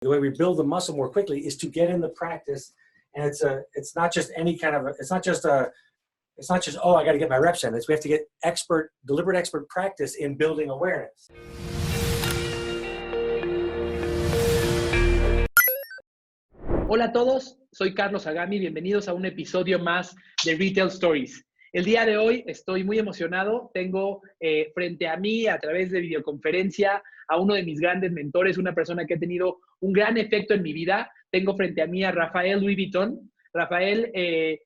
The way we build the muscle more quickly is to get in the practice. And it's not just any kind of, it's not just, oh, I got to get my reps in. We have to get deliberate expert practice in building awareness. Hola a todos, soy Carlos Agami, bienvenidos a un episodio más de Retail Stories. El día de hoy estoy muy emocionado, tengo frente a mí a través de videoconferencia a uno de mis grandes mentores, una persona que ha tenido un gran efecto en mi vida. Tengo frente a mí a Raphael Louis Viton. Rafael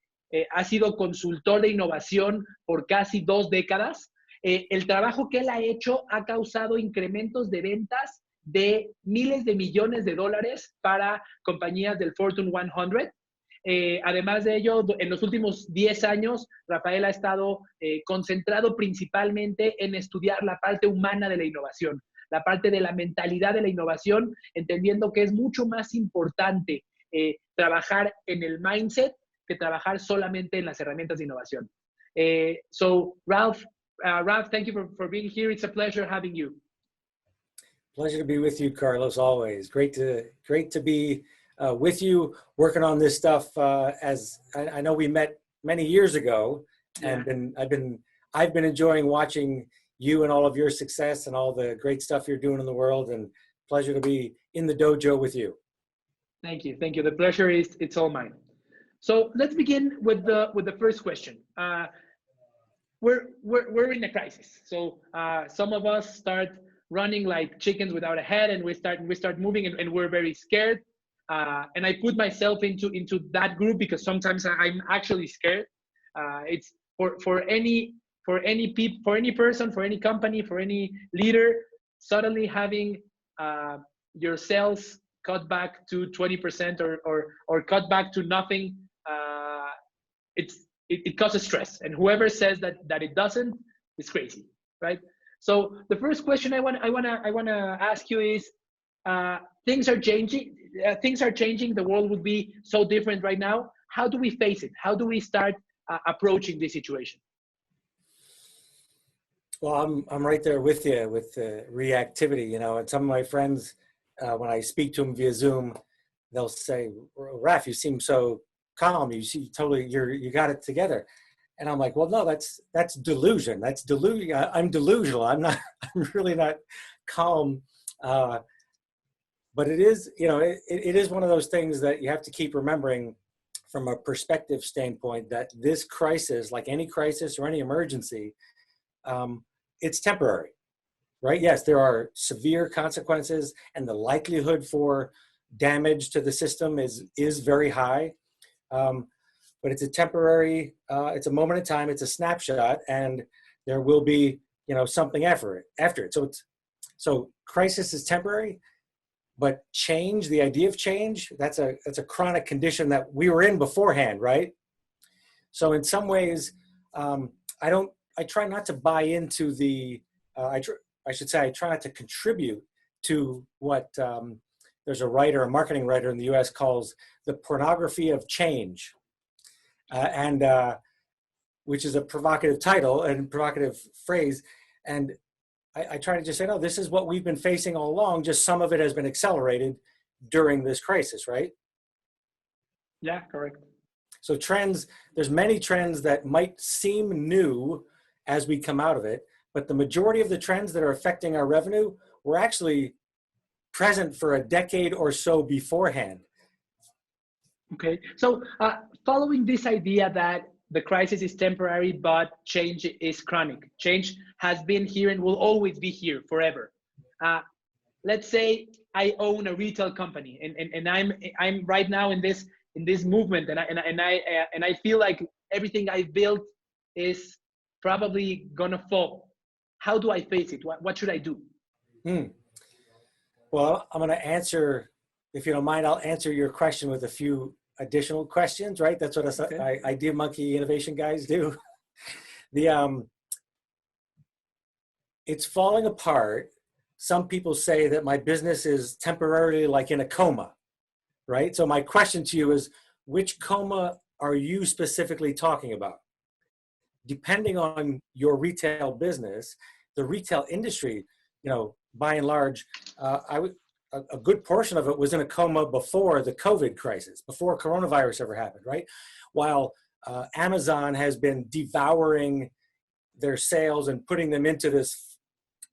ha sido consultor de innovación por casi 2 décadas. El trabajo que él ha hecho ha causado incrementos de ventas de miles de millones de dólares para compañías del Fortune 100. Además de ello, en los últimos 10 años, Rafael ha estado concentrado principalmente en estudiar la parte humana de la innovación, la parte de la mentalidad de la innovación, entendiendo que es mucho más importante trabajar en el mindset que trabajar solamente en las herramientas de innovación. So, Ralph, thank you for being here. It's a pleasure having you. Pleasure to be with you, Carlos, always. Great to be with you, working on this stuff. As I know we met many years ago, and I've been enjoying watching you and all of your success and all the great stuff you're doing in the world, and pleasure to be in the dojo with you. Thank you. The pleasure it's all mine. So let's begin with the first question. We're in a crisis. So some of us start running like chickens without a head, and we start moving, and we're very scared. And I put myself into that group because sometimes I'm actually scared. It's for any person, for any company, for any leader, suddenly having your sales cut back to 20% or cut back to nothing, it causes stress. And whoever says that it doesn't is crazy, right? So the first question I wanna ask you is, things are changing. The world would be so different right now. How do we face it? How do we start approaching this situation? Well, I'm right there with you with reactivity. You know, and some of my friends, when I speak to them via Zoom, they'll say, "Raph, you seem so calm. You see, totally, you got it together." And I'm like, well, no, that's delusion. That's delusion. I'm delusional. I'm really not calm. But it is, you know, it is one of those things that you have to keep remembering from a perspective standpoint, that this crisis, like any crisis or any emergency, it's temporary, right? Yes, there are severe consequences, and the likelihood for damage to the system is very high. But it's a temporary, it's a moment in time, it's a snapshot, and there will be, you know, something after it. So crisis is temporary, but change, the idea of change, that's a chronic condition that we were in beforehand, right? So in some ways, I try not to buy into I try not to contribute to what there's a marketing writer in the US calls the pornography of change. Which is a provocative title and provocative phrase. And I try to just say, no, this is what we've been facing all along. Just some of it has been accelerated during this crisis, right? Yeah, correct. So there's many trends that might seem new as we come out of it, but the majority of the trends that are affecting our revenue were actually present for a decade or so beforehand. Okay, so following this idea that the crisis is temporary, but change is chronic. Change has been here and will always be here forever. Let's say I own a retail company, and I'm right now in this movement, and I feel like everything I built is probably gonna fall. How do I face it? What should I do? Well, I'm gonna answer. If you don't mind, I'll answer your question with a few additional questions, right? That's what Idea Monkey innovation guys do. It's falling apart. Some people say that my business is temporarily like in a coma, right? So my question to you is, which coma are you specifically talking about? Depending on your retail business, the retail industry, you know, by and large, a good portion of it was in a coma before the COVID crisis, before coronavirus ever happened, right? While Amazon has been devouring their sales and putting them into this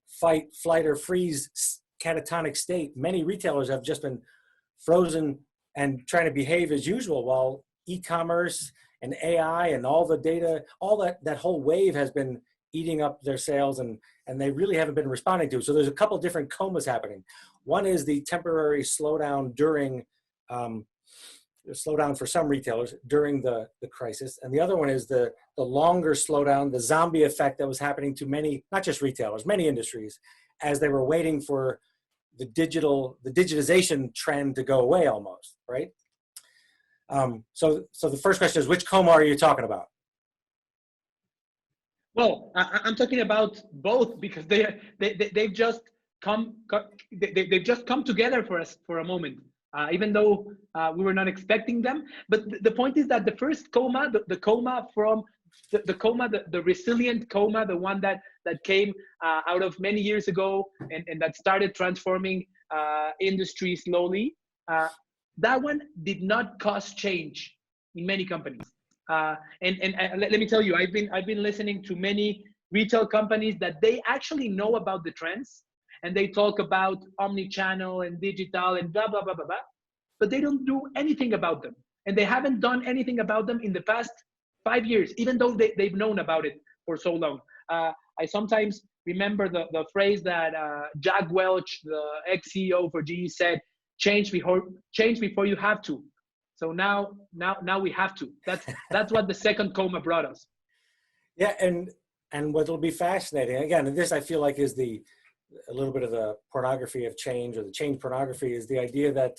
fight, flight, or freeze catatonic state, many retailers have just been frozen and trying to behave as usual, while e-commerce and AI and all the data, all that whole wave has been eating up their sales, and they really haven't been responding to it. So there's a couple different comas happening. One is the temporary slowdown during, slowdown for some retailers during the crisis. And the other one is the longer slowdown, the zombie effect that was happening to many, not just retailers, many industries, as they were waiting for the digitization trend to go away almost, right? So the first question is, which coma are you talking about? Well, I'm talking about both, because they've just they've just come together for us for a moment, even though we were not expecting them. But the point is that the first coma, the coma from the coma, the resilient coma, the one that came out of many years ago and that started transforming industry slowly, that one did not cause change in many companies. And let me tell you, I've been listening to many retail companies that they actually know about the trends, and they talk about omni-channel and digital and blah, blah, blah, blah, blah, but they don't do anything about them. And they haven't done anything about them in the past 5 years, even though they've known about it for so long. I sometimes remember the phrase that Jack Welch, the ex-CEO for GE, said, change before you have to. So now we have to. That's what the second coma brought us. Yeah, and what will be fascinating, again, and this I feel like is a little bit of the pornography of change, or the change pornography, is the idea that,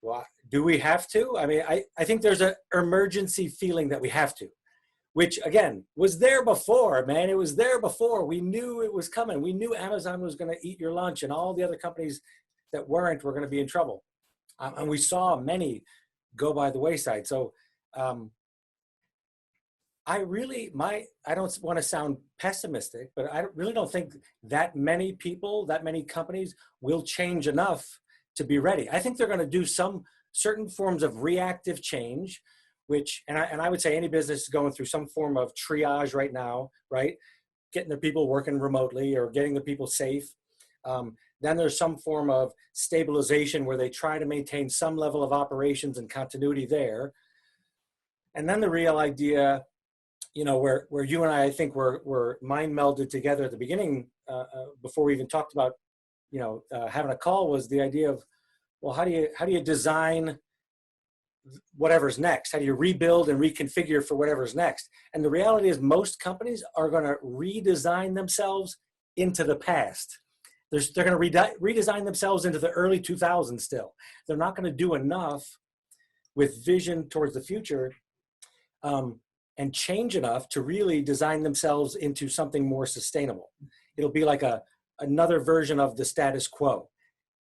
well, do we have to? I mean, I think there's an emergency feeling that we have to, which again was there before, man. It was there before. We knew it was coming. We knew Amazon was going to eat your lunch, and all the other companies that weren't were going to be in trouble. And we saw many go by the wayside. So I don't want to sound pessimistic, but I really don't think that many people, that many companies will change enough to be ready. I think they're going to do some certain forms of reactive change, which, and I would say any business is going through some form of triage right now, right? Getting their people working remotely or getting the people safe. Then there's some form of stabilization where they try to maintain some level of operations and continuity there. And then the real idea, you know, where you and I think were mind melded together at the beginning, before we even talked about, you know, having a call, was the idea of, well, how do you design whatever's next? How do you rebuild and reconfigure for whatever's next? And the reality is most companies are going to redesign themselves into the past. They're going to redesign themselves into the early 2000s still. They're not going to do enough with vision towards the future and change enough to really design themselves into something more sustainable. It'll be like another version of the status quo,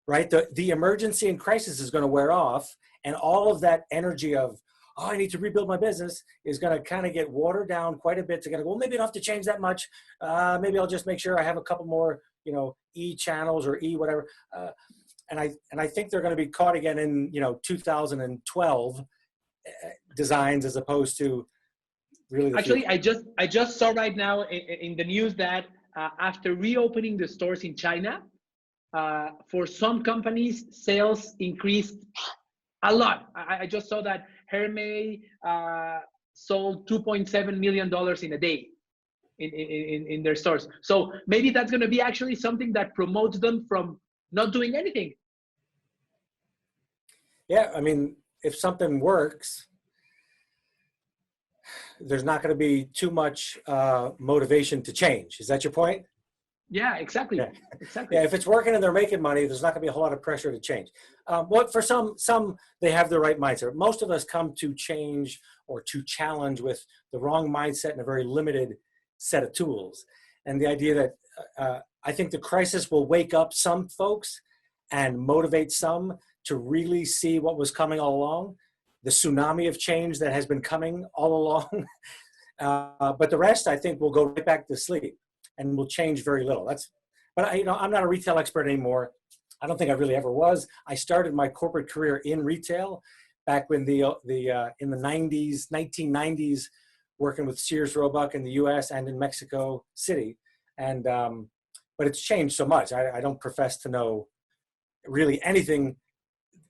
right? The emergency and crisis is going to wear off, and all of that energy of, oh, I need to rebuild my business is going to kind of get watered down quite a bit. To go, well, maybe I don't have to change that much. Maybe I'll just make sure I have a couple more, you know, E channels or E whatever. And I think they're going to be caught again in, you know, 2012 designs, as opposed to really. Actually, I just saw right now in the news that after reopening the stores in China, for some companies, sales increased a lot. I just saw that Hermes sold $2.7 million in a day in their stores. So maybe that's going to be actually something that promotes them from not doing anything. Yeah, I mean, if something works, there's not going to be too much motivation to change. Is that your point? Yeah, exactly. Yeah. Exactly. Yeah, if it's working and they're making money, there's not going to be a whole lot of pressure to change. Well, for some they have the right mindset. Most of us come to change or to challenge with the wrong mindset and a very limited set of tools. And the idea that I think the crisis will wake up some folks and motivate some to really see what was coming all along, the tsunami of change that has been coming all along. But the rest, I think, will go right back to sleep and will change very little. But I'm not a retail expert anymore. I don't think I really ever was. I started my corporate career in retail back when in the 90s, 1990s, working with Sears Roebuck in the US and in Mexico City. And, but it's changed so much. I don't profess to know really anything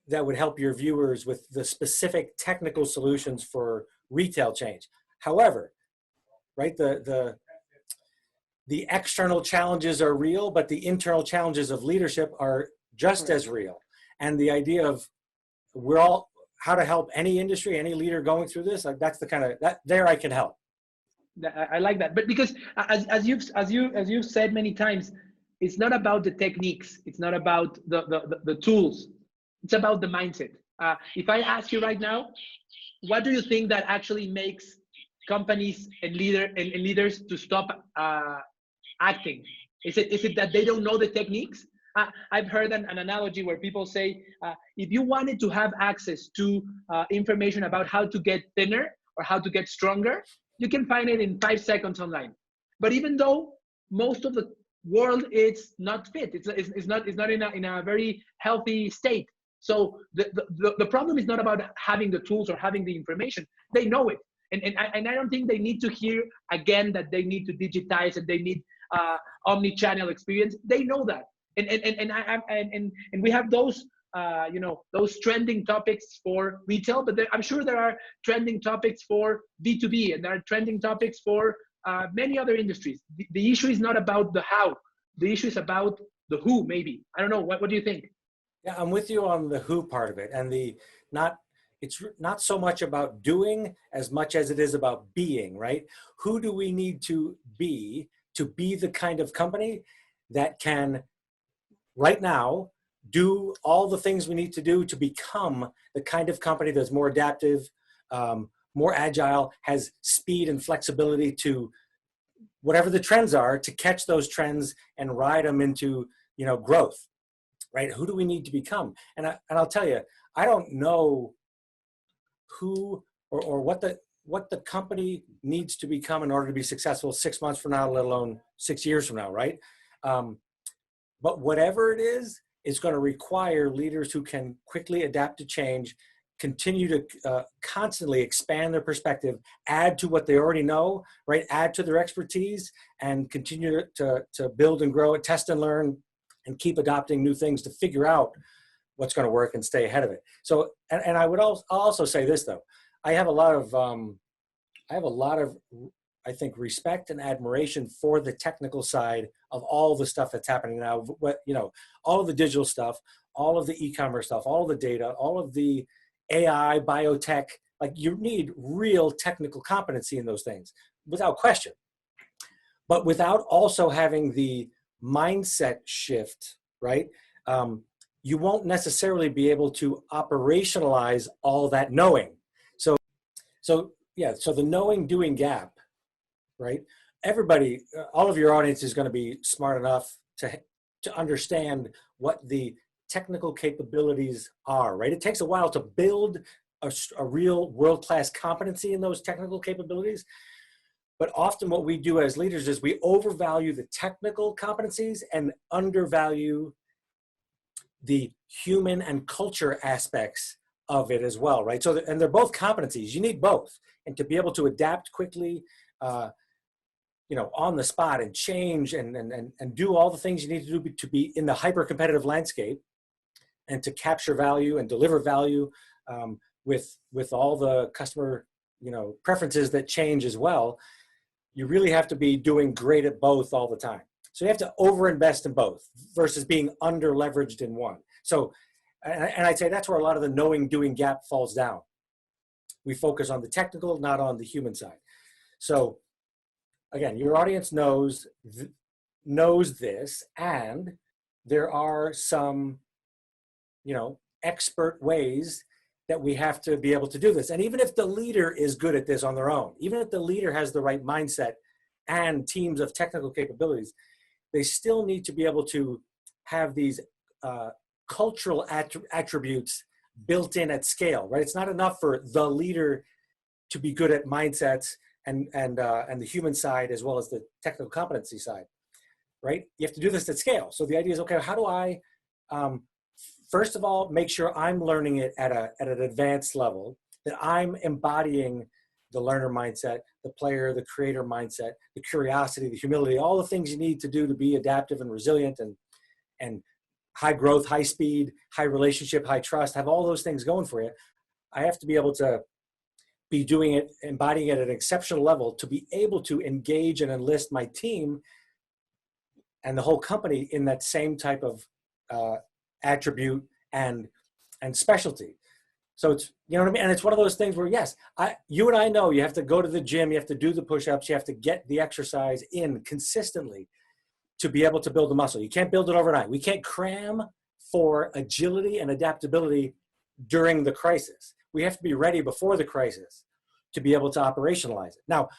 that would help your viewers with the specific technical solutions for retail change. However, right, the external challenges are real, but the internal challenges of leadership are just as real. And the idea of how to help any industry, any leader going through this, like that's the kind of, there I can help. I like that, but because as you've said many times, it's not about the techniques, it's not about the tools, it's about the mindset. If I ask you right now, what do you think that actually makes companies and leaders to stop acting? Is it that they don't know the techniques? I've heard an analogy where people say, if you wanted to have access to information about how to get thinner or how to get stronger, you can find it in 5 seconds online. But even though most of the world is not fit, it's not in a very healthy state. So the problem is not about having the tools or having the information. They know it. And I don't think they need to hear again that they need to digitize and they need omni-channel experience. They know that. And we have those those trending topics for retail, but I'm sure there are trending topics for B2B, and there are trending topics for many other industries. The issue is not about the how. The issue is about the who, maybe. I don't know. What do you think? Yeah, I'm with you on the who part of it, and it's not so much about doing as much as it is about being, right? Who do we need to be the kind of company that can right now do all the things we need to do to become the kind of company that's more adaptive, more agile, has speed and flexibility to whatever the trends are, to catch those trends and ride them into, growth, right? Who do we need to become? And I'll tell you, I don't know who or what the company needs to become in order to be successful 6 months from now, let alone 6 years from now, right? But whatever it is, it's going to require leaders who can quickly adapt to change, continue to constantly expand their perspective, add to what they already know, right? Add to their expertise, and continue to build and grow, test and learn, and keep adopting new things to figure out what's going to work and stay ahead of it. So, and I would also say this though, I have a lot of, I think, respect and admiration for the technical side of all the stuff that's happening now. All of the digital stuff, all of the e-commerce stuff, all of the data, all of the AI, biotech. Like, you need real technical competency in those things, without question. But without also having the mindset shift, right? You won't necessarily be able to operationalize all that knowing. So the knowing doing gap, right? Everybody, all of your audience is going to be smart enough to understand what the technical capabilities are, right? It takes a while to build a real world-class competency in those technical capabilities. But often what we do as leaders is we overvalue the technical competencies and undervalue the human and culture aspects of it as well, right? So, and they're both competencies. You need both. And to be able to adapt quickly, on the spot, and change and do all the things you need to do to be in the hyper-competitive landscape, and to capture value and deliver value with all the customer, preferences that change as well. You really have to be doing great at both all the time. So you have to overinvest in both versus being under-leveraged in one. So, and I'd say that's where a lot of the knowing doing gap falls down. We focus on the technical, not on the human side. So again, your audience knows this, and there are some, expert ways that we have to be able to do this. And even if the leader is good at this on their own, even if the leader has the right mindset and teams of technical capabilities, they still need to be able to have these cultural attributes built in at scale, right? It's not enough for the leader to be good at mindsets and the human side as well as the technical competency side, right? You have to do this at scale. So the idea is, okay, how do I First of all, make sure I'm learning it at an advanced level, that I'm embodying the learner mindset, the player, the creator mindset, the curiosity, the humility, all the things you need to do to be adaptive and resilient and high growth, high speed, high relationship, high trust, have all those things going for you. I have to be able to be doing it, embodying it at an exceptional level to be able to engage and enlist my team and the whole company in that same type of attribute and specialty. So it's, you know what I mean? And it's one of those things where, yes, you and I know you have to go to the gym, you have to do the push-ups, you have to get the exercise in consistently to be able to build the muscle. You can't build it overnight. We can't cram for agility and adaptability during the crisis. We have to be ready before the crisis to be able to operationalize it. Now,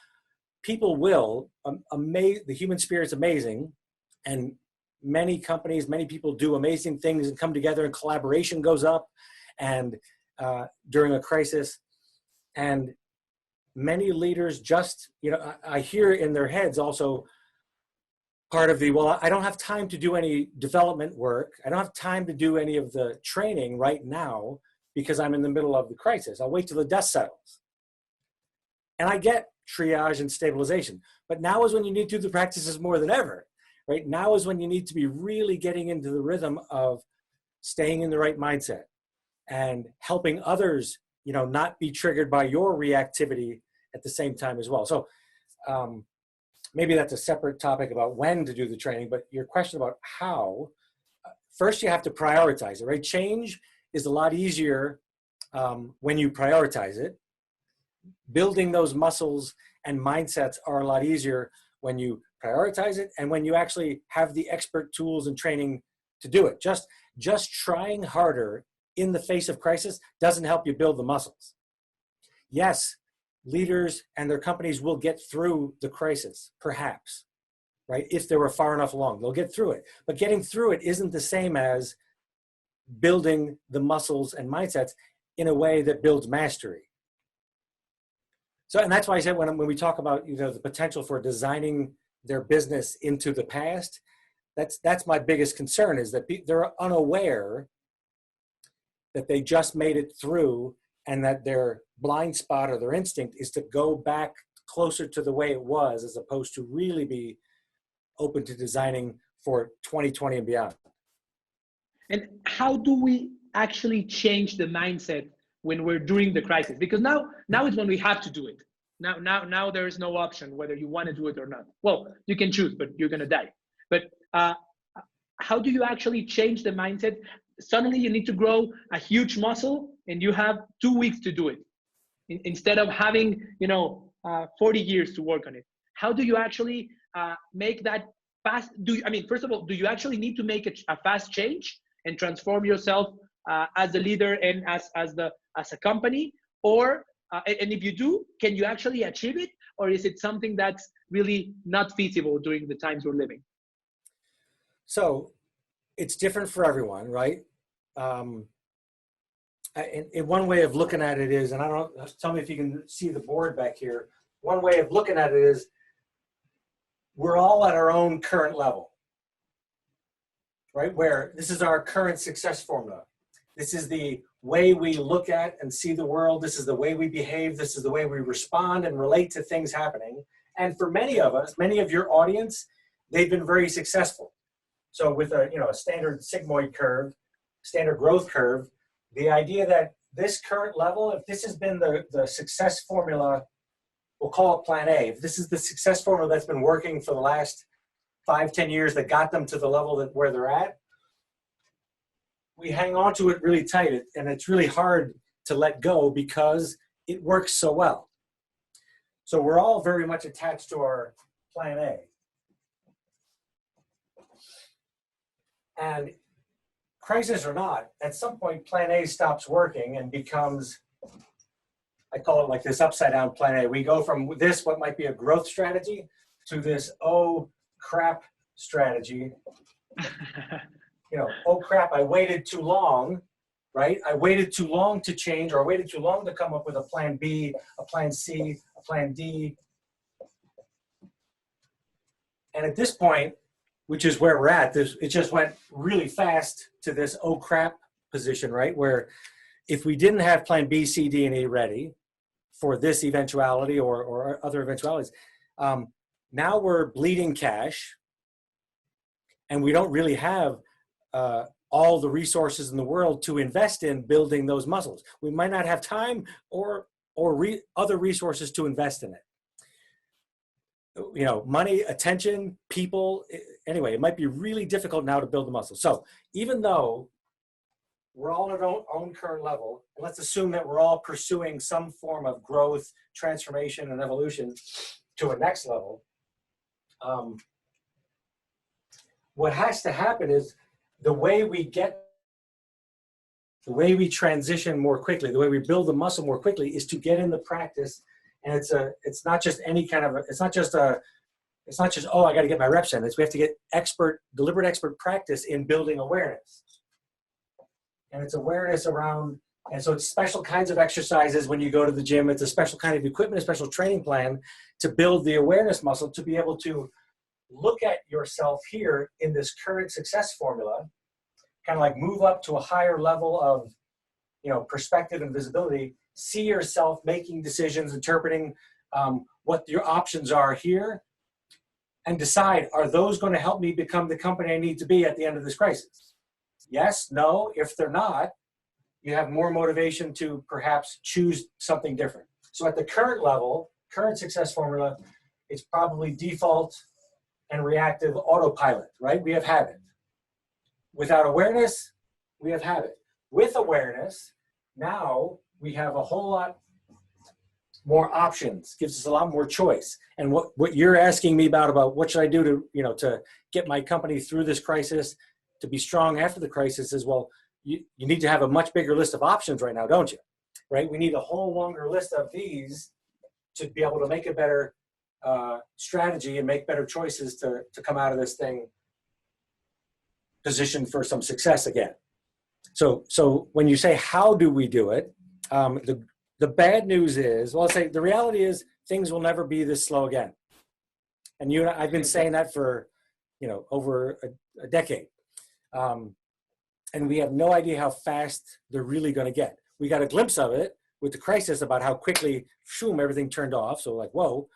people will, the human spirit's amazing, and many companies, many people do amazing things and come together and collaboration goes up and during a crisis. And many leaders just, I hear in their heads also part of well, I don't have time to do any development work. I don't have time to do any of the training right now because I'm in the middle of the crisis. I'll wait till the dust settles. And I get triage and stabilization, but now is when you need to do the practices more than ever. Right now is when you need to be really getting into the rhythm of staying in the right mindset and helping others, not be triggered by your reactivity at the same time as well. So maybe that's a separate topic about when to do the training, but your question about how, first you have to prioritize it, right? Change is a lot easier when you prioritize it. Building those muscles and mindsets are a lot easier when you prioritize it and when you actually have the expert tools and training to do it. Just trying harder in the face of crisis doesn't help you build the muscles. Yes, leaders and their companies will get through the crisis, perhaps, right? If they were far enough along, they'll get through it. But getting through it isn't the same as building the muscles and mindsets in a way that builds mastery. So, and that's why I said when we talk about, the potential for designing their business into the past, that's my biggest concern, is that they're unaware that they just made it through and that their blind spot or their instinct is to go back closer to the way it was, as opposed to really be open to designing for 2020 and beyond. And how do we actually change the mindset when we're during the crisis? Because now is when we have to do it. Now there is no option whether you want to do it or not. Well, you can choose, but you're going to die. But how do you actually change the mindset? Suddenly you need to grow a huge muscle and you have 2 weeks to do it instead of having 40 years to work on it. How do you actually make that fast? First of all, do you actually need to make a fast change and transform yourself as a leader and as a company? Or and if you do, can you actually achieve it? Or is it something that's really not feasible during the times we're living? So it's different for everyone, right? In one way of looking at it is, and I don't know, tell me if you can see the board back here. One way of looking at it is we're all at our own current level, right? Where this is our current success formula. This is the way we look at and see the world. This is the way we behave. This is the way we respond and relate to things happening. And for many of us, many of your audience, they've been very successful. So with a standard sigmoid curve, standard growth curve, the idea that this current level, if this has been the success formula, we'll call it plan A. If this is the success formula that's been working for the last 5-10 years that got them to the level where they're at, we hang on to it really tight, and it's really hard to let go because it works so well. So we're all very much attached to our plan A. And crisis or not, at some point plan A stops working and becomes, I call it like this upside down plan A. We go from this, what might be a growth strategy, to this, oh crap strategy. Oh crap, I waited too long, right? I waited too long to change, or I waited too long to come up with a plan B, a plan C, a plan D. And at this point, which is where we're at. It just went really fast to this oh crap position, right? Where if we didn't have plan B, C, D, and E ready for this eventuality or other eventualities, now we're bleeding cash, and we don't really have all the resources in the world to invest in building those muscles. We might not have time or other resources to invest in it. You know, money, attention, people. Anyway, it might be really difficult now to build the muscle. So even though we're all at our own current level, and let's assume that we're all pursuing some form of growth, transformation, and evolution to a next level, what has to happen is the way we transition more quickly, the way we build the muscle more quickly is to get in the practice. And it's not just any kind of, it's not just, oh, I got to get my reps in. We have to get deliberate expert practice in building awareness. And it's awareness around, and so it's special kinds of exercises when you go to the gym. It's a special kind of equipment, a special training plan to build the awareness muscle, to be able to look at yourself here in this current success formula, kind of like move up to a higher level of, you know, perspective and visibility, see yourself making decisions, interpreting what your options are here, and decide, are those going to help me become the company I need to be at the end of this crisis? Yes, no. If they're not, you have more motivation to perhaps choose something different. So at the current level, current success formula, it's probably default and reactive autopilot, right? We have habit. Without awareness, we have habit. With awareness, now we have a whole lot more options, gives us a lot more choice. And what you're asking me about what should I do to, you know, to get my company through this crisis, to be strong after the crisis, is, well, you need to have a much bigger list of options right now, don't you? Right? We need a whole longer list of these to be able to make a better strategy and make better choices to come out of this thing positioned for some success again. So when you say, how do we do it? The bad news is, well, I'll say the reality is things will never be this slow again. And you and I've been saying that for, you know, over a decade. And we have no idea how fast they're really going to get. We got a glimpse of it with the crisis about how quickly, shoom, everything turned off. So like, whoa,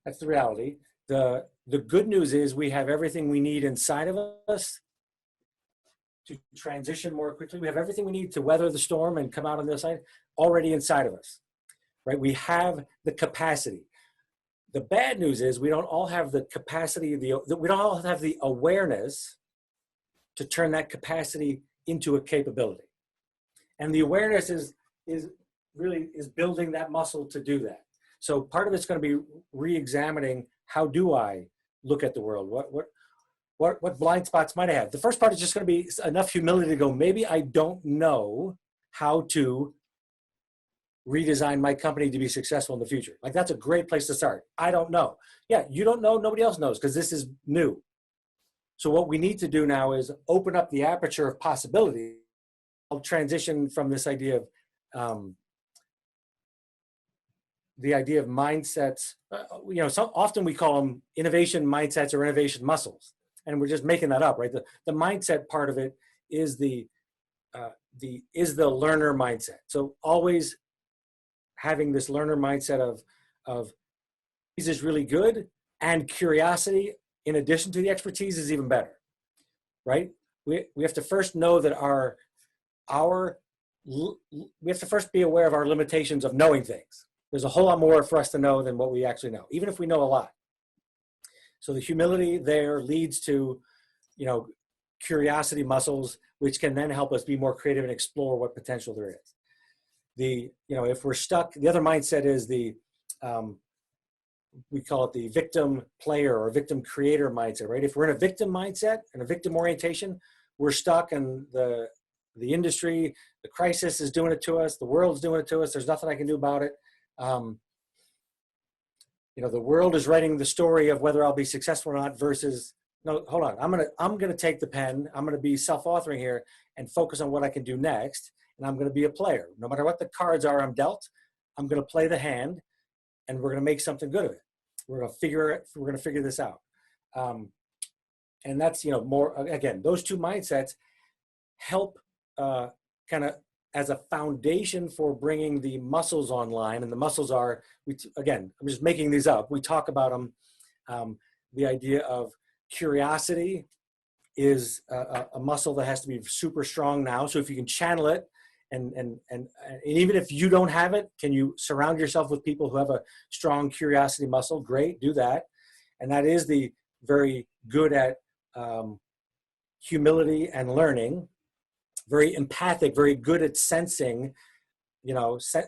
that's the reality. The good news is we have everything we need inside of us to transition more quickly. We have everything we need to weather the storm and come out on the other side already inside of us, right? We have the capacity. The bad news is we don't all have the capacity, we don't all have the awareness to turn that capacity into a capability. And the awareness is building that muscle to do that. So part of it's going to be re-examining, how do I look at the world? What blind spots might I have? The first part is just going to be enough humility to go, maybe I don't know how to redesign my company to be successful in the future. Like, that's a great place to start. I don't know. Yeah, you don't know, nobody else knows, because this is new. So what we need to do now is open up the aperture of possibility. I'll transition from this idea of the idea of mindsets. You know, so often we call them innovation mindsets or innovation muscles, and we're just making that up, right? The mindset part of it is the learner mindset. So always having this learner mindset of this is really good, and curiosity in addition to the expertise is even better, right? We have to first know that we have to first be aware of our limitations of knowing things. There's a whole lot more for us to know than what we actually know, even if we know a lot. So the humility there leads to, you know, curiosity muscles, which can then help us be more creative and explore what potential there is. You know, if we're stuck, the other mindset is we call it the victim player or victim creator mindset, right? If we're in a victim mindset and a victim orientation, we're stuck, and the industry, the crisis is doing it to us, the world's doing it to us, there's nothing I can do about it. You know, the world is writing the story of whether I'll be successful or not, versus, no, hold on, I'm gonna take the pen, I'm gonna be self-authoring here and focus on what I can do next, and I'm gonna be a player. No matter what the cards are I'm dealt, I'm gonna play the hand, and we're gonna make something good of it. We're gonna figure this out. And that's, more, again, those two mindsets help kind of as a foundation for bringing the muscles online. And the muscles are, again, I'm just making these up. We talk about them. The idea of curiosity is a muscle that has to be super strong now. So if you can channel it, and even if you don't have it, can you surround yourself with people who have a strong curiosity muscle? Great, do that. And that is the very good at humility and learning, very empathic, very good at sensing,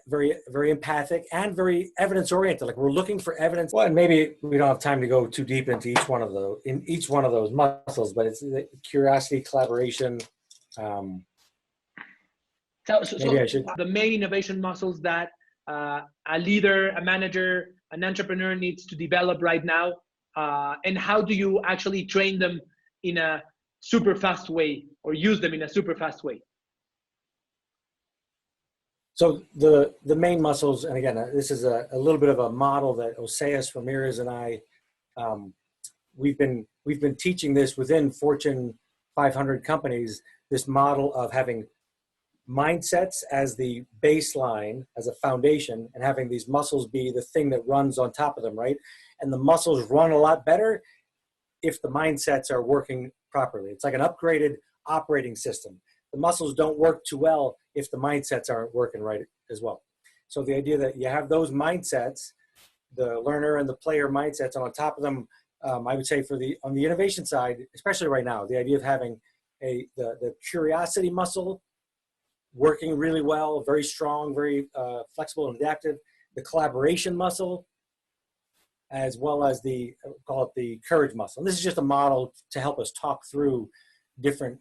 very, very empathic and very evidence oriented. Like we're looking for evidence. Well, and maybe we don't have time to go too deep into each one of those muscles, but it's the curiosity, collaboration. So the main innovation muscles that a leader, a manager, an entrepreneur needs to develop right now, and how do you actually train them in a super fast way or use them in a super fast way? So the main muscles, and again, this is a little bit of a model that Oseas Ramirez and I, we've been teaching this within Fortune 500 companies, this model of having mindsets as the baseline, as a foundation, and having these muscles be the thing that runs on top of them, right? And the muscles run a lot better if the mindsets are working properly. It's like an upgraded operating system. The muscles don't work too well if the mindsets aren't working right as well. So the idea that you have those mindsets, the learner and the player mindsets, and on top of them, I would say on the innovation side, especially right now, the idea of having the curiosity muscle working really well, very strong, very flexible and adaptive, the collaboration muscle, as well as call it the courage muscle. And this is just a model to help us talk through different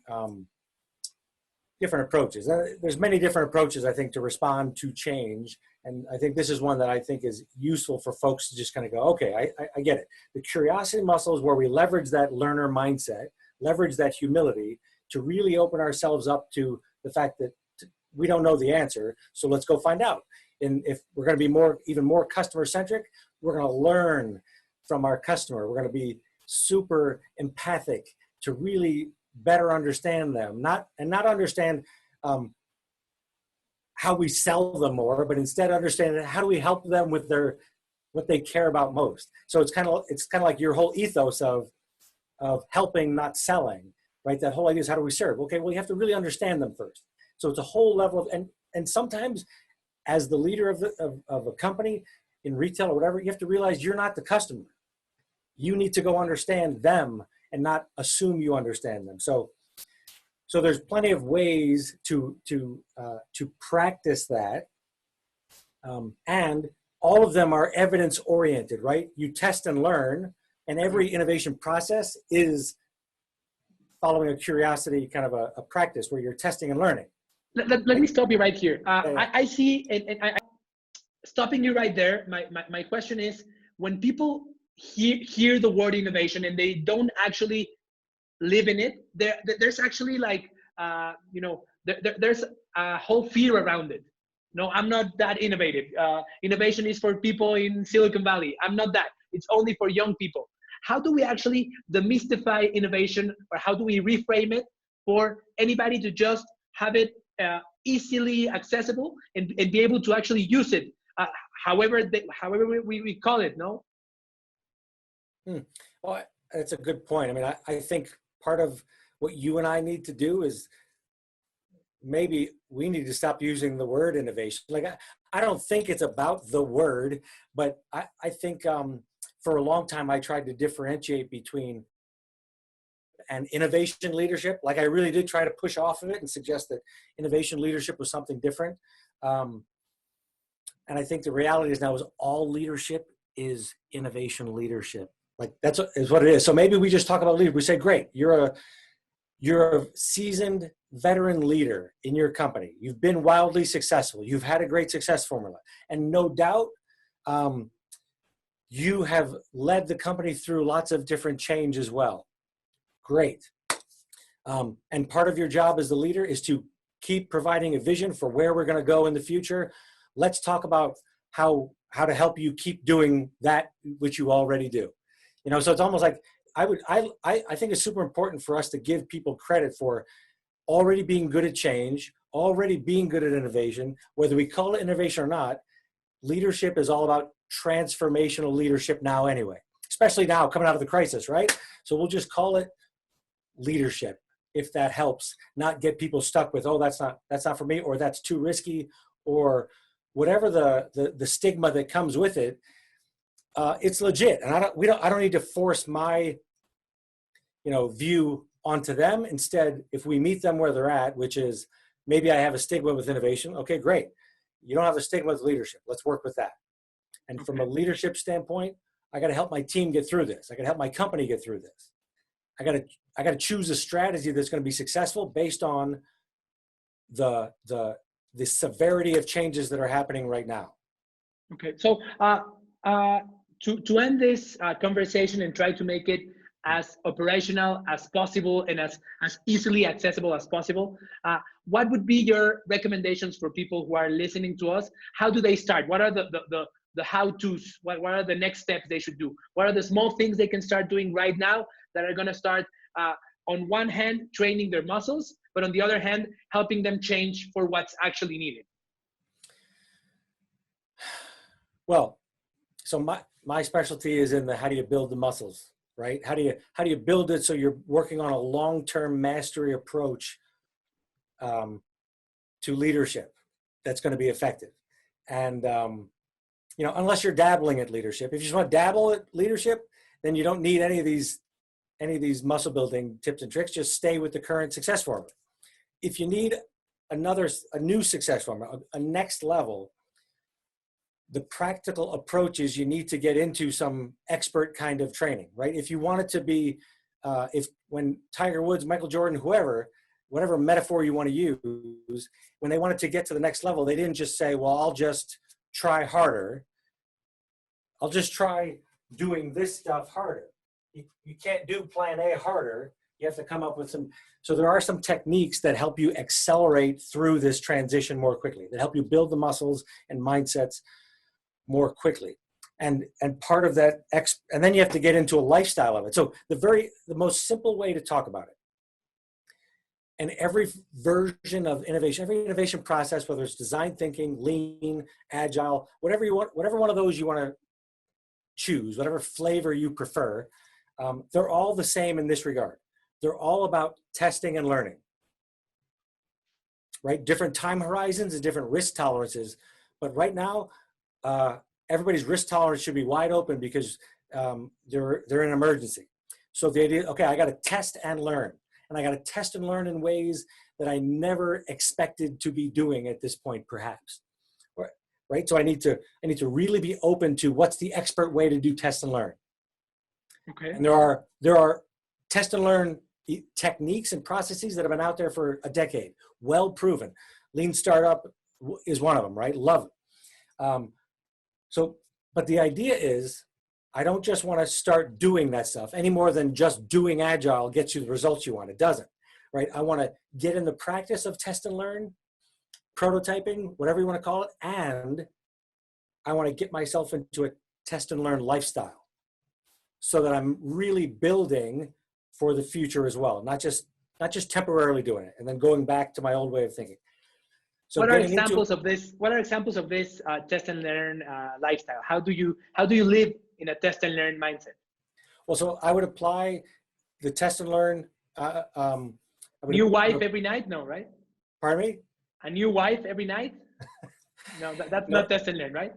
approaches. There's many different approaches, I think, to respond to change. And I think this is one that I think is useful for folks to just kind of go, okay, I get it. The curiosity muscle is where we leverage that learner mindset, leverage that humility to really open ourselves up to the fact that we don't know the answer, so let's go find out. And if we're going to be even more customer-centric, we're going to learn from our customer. We're going to be super empathic to really better understand them, not understand how we sell them more, but instead understand how do we help them with what they care about most. So it's kind of like your whole ethos of helping, not selling, right? That whole idea is how do we serve? Okay, well, you have to really understand them first. So it's a whole level of, and sometimes as the leader of a company in retail or whatever, you have to realize you're not the customer. You need to go understand them and not assume you understand them. So there's plenty of ways to practice that. And all of them are evidence oriented, right? You test and learn, and every innovation process is following a curiosity kind of a practice where you're testing and learning. Let me stop you right here. I see, and stopping you right there, my question is, when people hear the word innovation and they don't actually live in it, there's actually like, there's a whole fear around it. No, I'm not that innovative. Innovation is for people in Silicon Valley. I'm not that. It's only for young people. How do we actually demystify innovation, or how do we reframe it for anybody to just have it easily accessible and be able to actually use it, however we call it, no? Well, that's a good point. I mean, I think part of what you and I need to do is maybe we need to stop using the word innovation. Like, I don't think it's about the word, but I think for a long time, I tried to differentiate between and innovation leadership. Like I really did try to push off of it and suggest that innovation leadership was something different. And I think the reality is now is all leadership is innovation leadership. Like is what it is. So maybe we just talk about leadership. We say, great, you're a seasoned veteran leader in your company. You've been wildly successful. You've had a great success formula. And no doubt you have led the company through lots of different change as well. Great. And part of your job as the leader is to keep providing a vision for where we're going to go in the future. Let's talk about how to help you keep doing that which you already do. So it's almost like I think it's super important for us to give people credit for already being good at change, already being good at innovation. Whether we call it innovation or not, leadership is all about transformational leadership now anyway, especially now coming out of the crisis, right? So we'll just call it leadership, if that helps not get people stuck with, oh, that's not for me, or that's too risky, or whatever the stigma that comes with it. It's legit, and I don't need to force my view onto them. Instead, if we meet them where they're at, which is maybe I have a stigma with innovation, okay, great. You don't have a stigma with leadership. Let's work with that. And from a leadership standpoint, I got to help my team get through this. I got to help my company get through this. I got to choose a strategy that's going to be successful based on the severity of changes that are happening right now. Okay, so to end this conversation and try to make it as operational as possible and as easily accessible as possible, what would be your recommendations for people who are listening to us? How do they start? What are the how-tos? What are the next steps they should do? What are the small things they can start doing right now that are going to start, on one hand, training their muscles, but on the other hand, helping them change for what's actually needed? Well, so my specialty is in the how do you build the muscles, right? How do you build it so you're working on a long-term mastery approach to leadership that's going to be effective. And unless you're dabbling at leadership, if you just want to dabble at leadership, then you don't need any of these muscle building tips and tricks. Just stay with the current success formula. If you need a new success formula, a next level, the practical approach is you need to get into some expert kind of training, right? If you want it to be, when Tiger Woods, Michael Jordan, whatever metaphor you want to use, when they wanted to get to the next level, they didn't just say, well, I'll just try harder. I'll just try doing this stuff harder. You can't do plan A harder. You have to come up with some. So there are some techniques that help you accelerate through this transition more quickly, that help you build the muscles and mindsets more quickly. And part of that, and then you have to get into a lifestyle of it. So the most simple way to talk about it, and every version of innovation, every innovation process, whether it's design thinking, lean, agile, whatever you want, whatever one of those you want to choose, whatever flavor you prefer, they're all the same in this regard. They're all about testing and learning, right? Different time horizons and different risk tolerances. But right now, everybody's risk tolerance should be wide open because they're in an emergency. So the idea, okay, I got to test and learn. And I got to test and learn in ways that I never expected to be doing at this point, perhaps. Right? So I need to really be open to what's the expert way to do test and learn. Okay. And there are test and learn techniques and processes that have been out there for a decade, well proven. Lean startup is one of them, right? Love it. But the idea is, I don't just want to start doing that stuff any more than just doing agile gets you the results you want. It doesn't, right? I want to get in the practice of test and learn, prototyping, whatever you want to call it, and I want to get myself into a test and learn lifestyle so that I'm really building for the future as well, not just temporarily doing it and then going back to my old way of thinking. So what are examples of this? What are examples of this test and learn lifestyle? How do you live in a test and learn mindset? Well, so I would apply the test and learn. New wife every night? No, right? Pardon me? A new wife every night? No, that's not test and learn, right?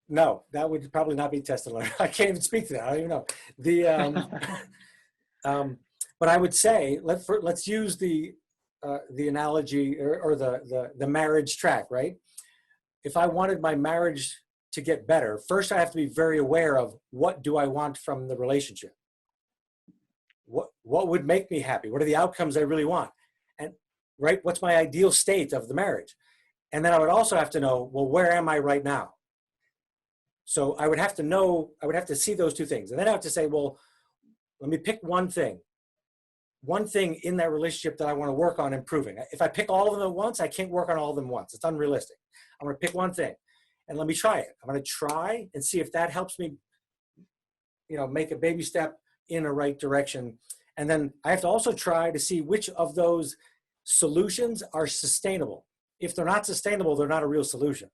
No, that would probably not be test and learn. I can't even speak to that. I don't even know. But I would say let's use the analogy or the marriage track, right? If I wanted my marriage to get better, first I have to be very aware of what do I want from the relationship. What would make me happy? What are the outcomes I really want? And right, what's my ideal state of the marriage? And then I would also have to know, well, where am I right now? So I would have to see those two things. And then I have to say, well, let me pick one thing in that relationship that I want to work on improving. If I pick all of them at once, I can't work on all of them at once. It's unrealistic. I'm going to pick one thing and let me try it. I'm going to try and see if that helps me make a baby step in a right direction. And then I have to also try to see which of those solutions are sustainable. If they're not sustainable, they're not a real solution,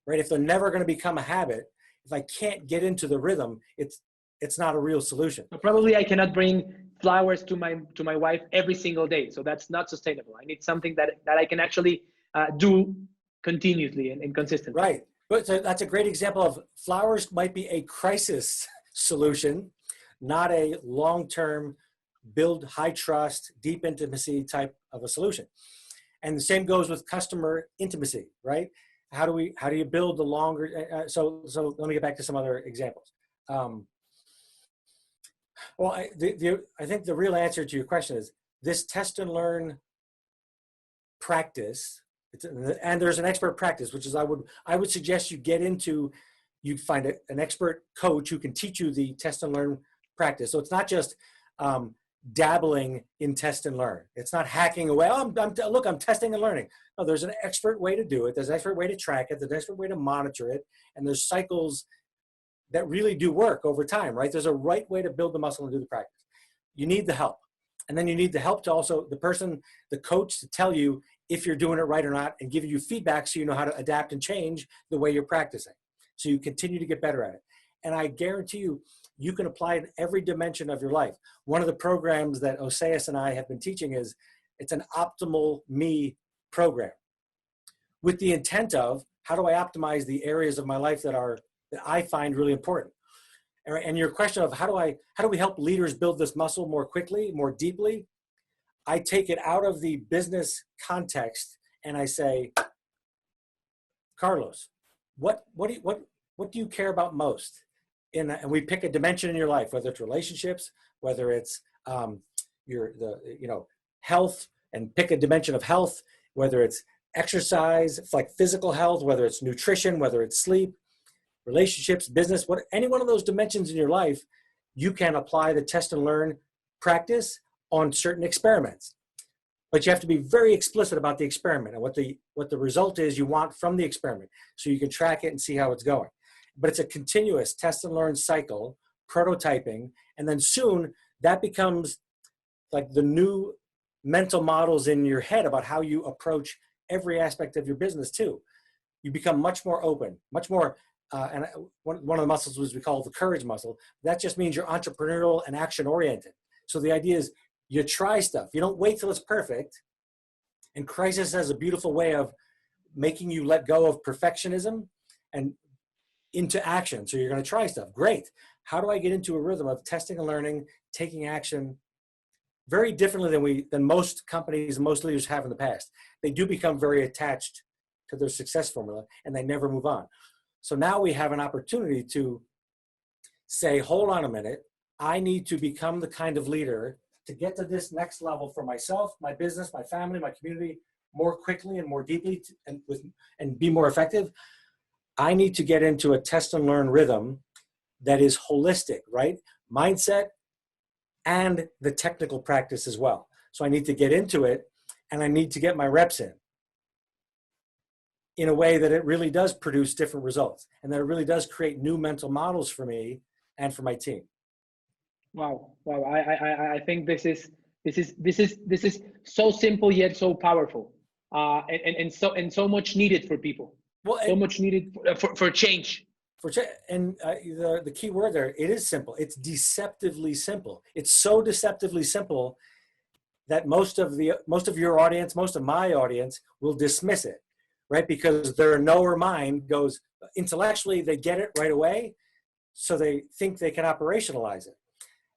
right? If they're never going to become a habit, if I can't get into the rhythm, it's not a real solution. So probably I cannot bring flowers to my wife every single day. So that's not sustainable. I need something that I can actually do continuously and consistently. Right. But so that's a great example of flowers might be a crisis solution, not a long-term build high trust, deep intimacy type of a solution. And the same goes with customer intimacy, right? How do you build the longer, so let me get back to some other examples. Well, I think the real answer to your question is this test and learn practice, and there's an expert practice, which is I would suggest you get into, you find an expert coach who can teach you the test and learn practice. So it's not just dabbling in test and learn. It's not hacking away. Oh, I'm testing and learning. No, there's an expert way to do it. There's an expert way to track it. There's an expert way to monitor it. And there's cycles that really do work over time, right? There's a right way to build the muscle and do the practice. You need the help. And then you need the help to also, the coach to tell you if you're doing it right or not and give you feedback so you know how to adapt and change the way you're practicing. So you continue to get better at it. And I guarantee you, you can apply it in every dimension of your life. One of the programs that Oseas and I have been teaching it's an optimal me program with the intent of how do I optimize the areas of my life that I find really important. And your question of how do we help leaders build this muscle more quickly, more deeply? I take it out of the business context and I say, Carlos, what do you care about most? And we pick a dimension in your life, whether it's relationships, whether it's health, and pick a dimension of health, whether it's exercise, like physical health, whether it's nutrition, whether it's sleep, relationships, business, any one of those dimensions in your life, you can apply the test and learn practice on certain experiments. But you have to be very explicit about the experiment and what the result is you want from the experiment so you can track it and see how it's going. But it's a continuous test and learn cycle, prototyping, and then soon that becomes like the new mental models in your head about how you approach every aspect of your business too. You become much more open, much more, and one of the muscles was we call the courage muscle. That just means you're entrepreneurial and action oriented. So the idea is you try stuff. You don't wait till it's perfect. And crisis has a beautiful way of making you let go of perfectionism and into action. So you're going to try stuff. Great. How do I get into a rhythm of testing and learning, taking action very differently than most companies and most leaders have in the past? They do become very attached to their success formula and they never move on. So now we have an opportunity to say, hold on a minute. I need to become the kind of leader to get to this next level for myself, my business, my family, my community more quickly and more deeply and be more effective. I need to get into a test and learn rhythm that is holistic, right? Mindset and the technical practice as well. So I need to get into it and I need to get my reps in a way that it really does produce different results and that it really does create new mental models for me and for my team. Wow. I think this is so simple yet so powerful, and so much needed for people. Well, so much needed for change. And the key word there, it is simple. It's deceptively simple. It's so deceptively simple that most of your audience, most of my audience will dismiss it, right? Because their knower mind goes intellectually, they get it right away, so they think they can operationalize it.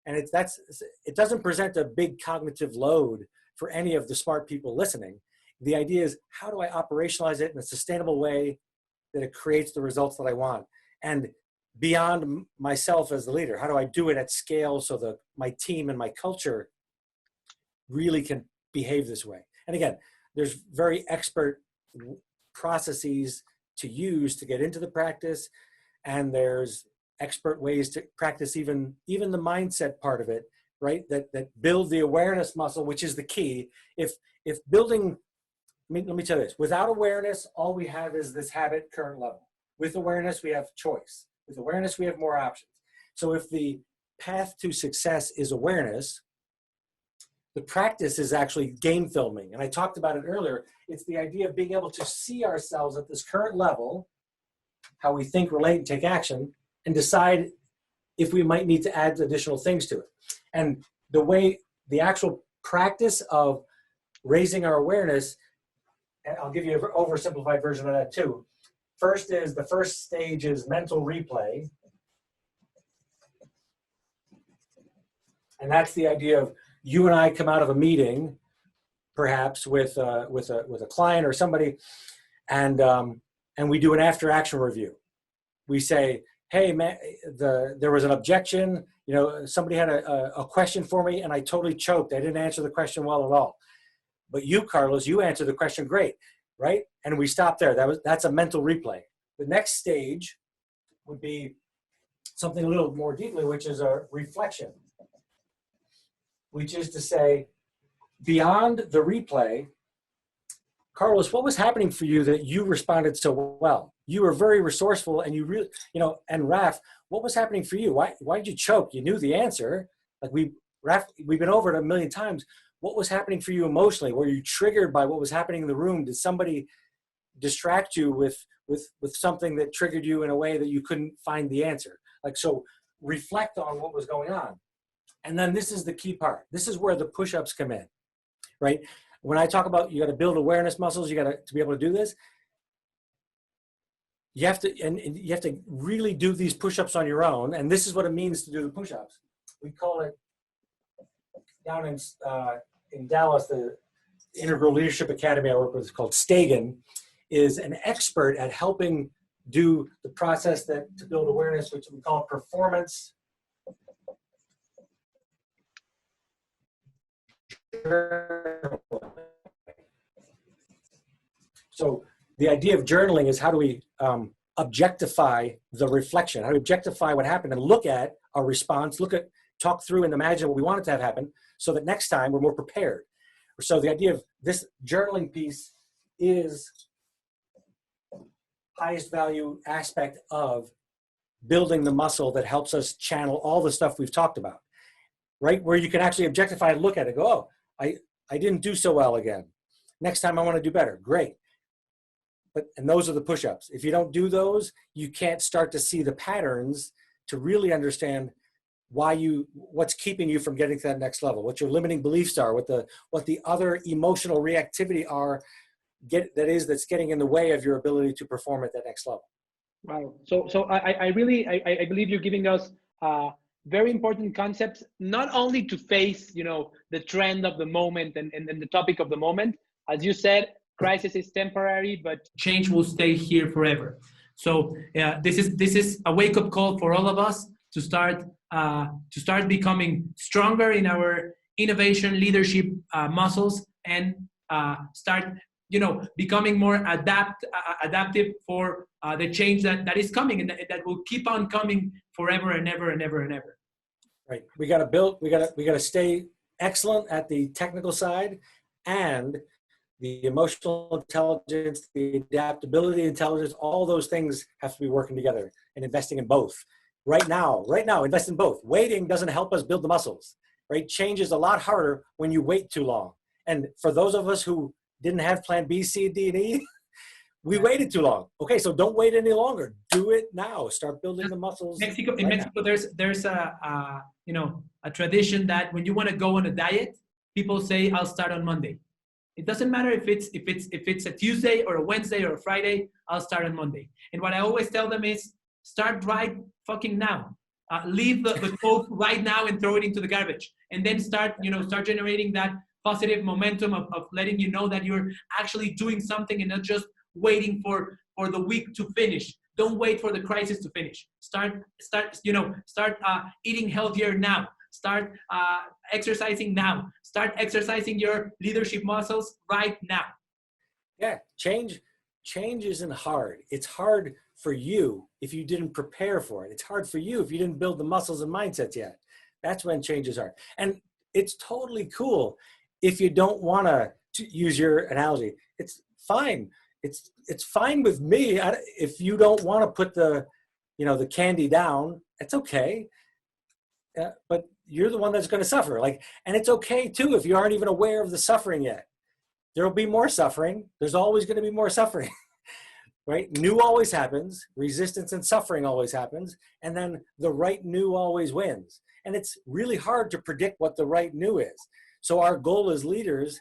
And it doesn't present a big cognitive load for any of the smart people listening. The idea is, how do I operationalize it in a sustainable way that it creates the results that I want? And beyond myself as the leader, how do I do it at scale so that my team and my culture really can behave this way? And again, there's very expert processes to use to get into the practice. And there's expert ways to practice even the mindset part of it, right? That build the awareness muscle, which is the key. If building, let me tell you this, without awareness, all we have is this habit current level. With awareness, we have choice. With awareness, we have more options. So if the path to success is awareness, the practice is actually game filming. And I talked about it earlier. It's the idea of being able to see ourselves at this current level, how we think, relate, and take action, and decide if we might need to add additional things to it. And the actual practice of raising our awareness, and I'll give you an oversimplified version of that too. The first stage is mental replay. And that's the idea of you and I come out of a meeting, perhaps with a client or somebody, and we do an after action review. We say, hey man, there was an objection. Somebody had a question for me, and I totally choked. I didn't answer the question well at all. But you, Carlos, you answered the question great, right? And we stop there. That's a mental replay. The next stage would be something a little more deeply, which is a reflection. Which is to say, beyond the replay, Carlos, what was happening for you that you responded so well? You were very resourceful, and you really, and Raph, what was happening for you? Why did you choke? You knew the answer. Like Raph, we've been over it a million times. What was happening for you emotionally? Were you triggered by what was happening in the room? Did somebody distract you with something that triggered you in a way that you couldn't find the answer? So reflect on what was going on. And then this is the key part. This is where the push-ups come in, right? When I talk about you got to build awareness muscles, to be able to do this, you have to really do these push-ups on your own. And this is what it means to do the push-ups. We call it down in Dallas, the Integral Leadership Academy I work with is called Stagen, is an expert at helping do the process to build awareness, which we call performance. So the idea of journaling is how do we objectify the reflection? How do we objectify what happened and look at our response, talk through and imagine what we want it to have happen so that next time we're more prepared. So the idea of this journaling piece is highest value aspect of building the muscle that helps us channel all the stuff we've talked about, right? Where you can actually objectify and look at it and go, oh, I didn't do so well again. Next time I want to do better. Great. And those are the push-ups. If you don't do those, you can't start to see the patterns to really understand what's keeping you from getting to that next level, what your limiting beliefs are, what the other emotional reactivity are that's getting in the way of your ability to perform at that next level. Wow. So I believe you're giving us very important concepts, not only to face, the trend of the moment and the topic of the moment. As you said, crisis is temporary, but change will stay here forever. So this is a wake-up call for all of us to start becoming stronger in our innovation leadership muscles and start becoming more adaptive for the change that is coming and that will keep on coming forever and ever and ever and ever. Right. We got to stay excellent at the technical side, and the emotional intelligence, the adaptability intelligence, all those things have to be working together and investing in both. Right now, invest in both. Waiting doesn't help us build the muscles, right? Change is a lot harder when you wait too long. And for those of us who didn't have plan B, C, D, and E, we waited too long. Okay, so don't wait any longer. Do it now. Start building the muscles. In Mexico, there's a tradition that when you want to go on a diet, people say, "I'll start on Monday." It doesn't matter if it's a Tuesday or a Wednesday or a Friday. I'll start on Monday. And what I always tell them is, start right fucking now. Leave the code right now and throw it into the garbage, and then start generating that positive momentum of letting you know that you're actually doing something and not just waiting for the week to finish. Don't wait for the crisis to finish. Start eating healthier now. Start exercising now. Start exercising your leadership muscles right now. Yeah, change isn't hard. It's hard for you if you didn't prepare for it. It's hard for you if you didn't build the muscles and mindsets yet. That's when change is hard. And it's totally cool if you don't want to use your analogy. It's fine. It's fine with me. If you don't want to put the candy down, it's okay. but you're the one that's going to suffer. Like, and it's okay too if you aren't even aware of the suffering yet. There will be more suffering. There's always going to be more suffering, right? New always happens. Resistance and suffering always happens. And then the right new always wins. And it's really hard to predict what the right new is. So our goal as leaders,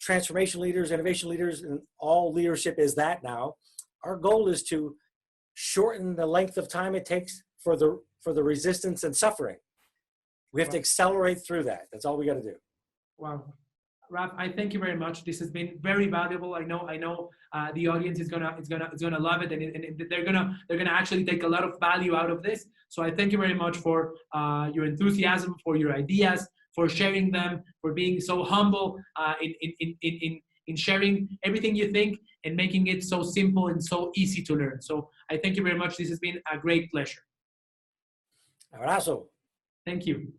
transformation leaders, innovation leaders, and all leadership is that now. Our goal is to shorten the length of time it takes for the resistance and suffering. We have to accelerate through that. That's all we got to do. Wow. Raph, I thank you very much. This has been very valuable. I know the audience is gonna love it, and they're gonna actually take a lot of value out of this. So I thank you very much for your enthusiasm, for your ideas, for sharing them, for being so humble in sharing everything you think and making it so simple and so easy to learn. So I thank you very much. This has been a great pleasure. Abrazo. Thank you.